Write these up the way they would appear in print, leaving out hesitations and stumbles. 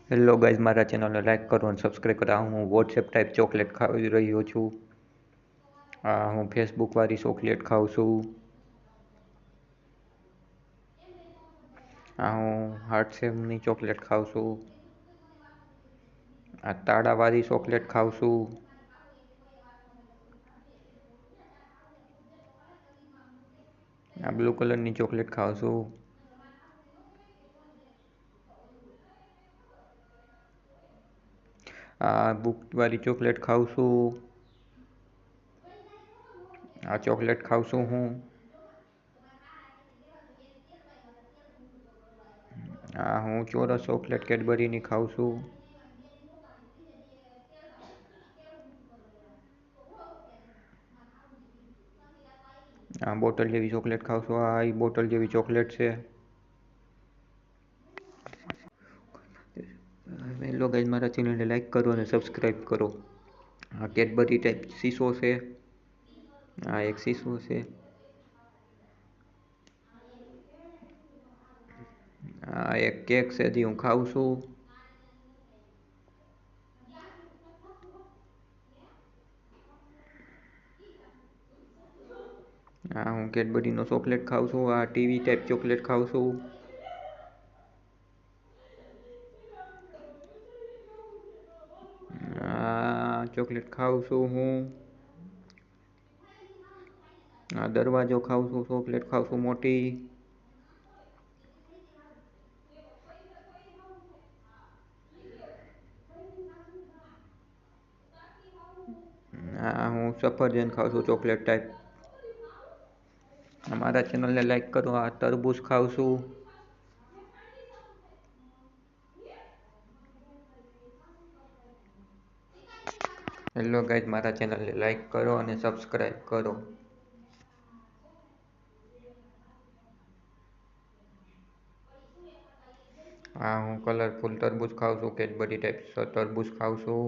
Hello guys, મારા ચેનલને like કરો અને સબસ્ક્રાઈબ કરો. હું વોટ્સએપ ટાઈપ ચોકલેટ ખાઈ રહ્યો છું. હું ફેસબુક વાળી ચોકલેટ ખાઉં છું. હું હાર્ટ શેપની ચોકલેટ ખાઉં છું. તાળાવાળી ચોકલેટ ખાઉં છું. બ્લુ કલરની ચોકલેટ ખાઉં છું. બુક વાળી ચોકલેટ ખાઉં છું. ચોકલેટ ખાઉં છું હું. હું ચોરસ ચોકલેટ કેડબરીની ખાઉં છું. બોટલ જેવી ચોકલેટ ખાઉં છું. એ બોટલ જેવી ચોકલેટ છે. હેલો ગાઈઝ, મારા ચેનલને લાઈક કરો અને સબસ્ક્રાઈબ કરો. કેડબરી ટાઈપ શીશો છે. એક શીશો છે. એક કેક છે જે હું ખાઉં છું. હું કેડબરીનો ચોકલેટ ખાઉં છું. ટીવી ટાઈપ ચોકલેટ ખાઉં છું. ચોકલેટ ખાઉં છું હું. દરવાજો ખાઉં છું. ચોકલેટ ખાઉં છું મોટી. હું સફરજન ખાઉં છું ચોકલેટ ટાઈપ. મારા ચેનલને લાઈક કરો. તરબૂચ ખાઉં છું. હેલો ગાઈઝ, મારા ચેનલને લાઈક કરો અને સબસ્ક્રાઈબ કરો. હું કલરફુલ તરબૂચ ખાઉં છું. કેડબરી ટાઈપ તરબૂચ ખાઉં છું.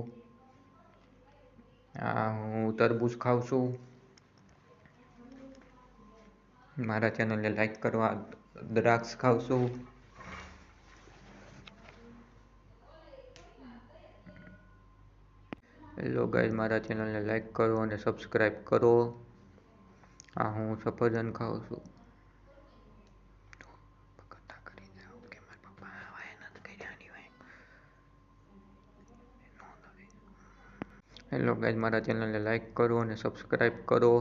હું તરબૂચ ખાઉં છું. મારા ચેનલને લાઈક કરો. દ્રાક્ષ ખાઉં છું. હેલો ગાઈઝ, મારા ચેનલને લાઈક કરો અને સબસ્ક્રાઈબ કરો. હું સફરજન ખાઉં છું. હેલો ગાઈઝ, મારા ચેનલને લાઈક કરો અને સબસ્ક્રાઈબ કરો.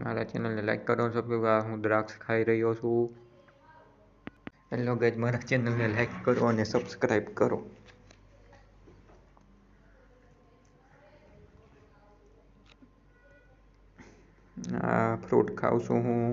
મારા ચેનલને લાઈક કરો. હું દ્રાક્ષ ખાઈ રહ્યો છું. હેલો ગાઈઝ, મારા ચેનલને લાઈક કરો અને સબસ્ક્રાઈબ કરો. ફ્રૂટ ખાઉં છું હું.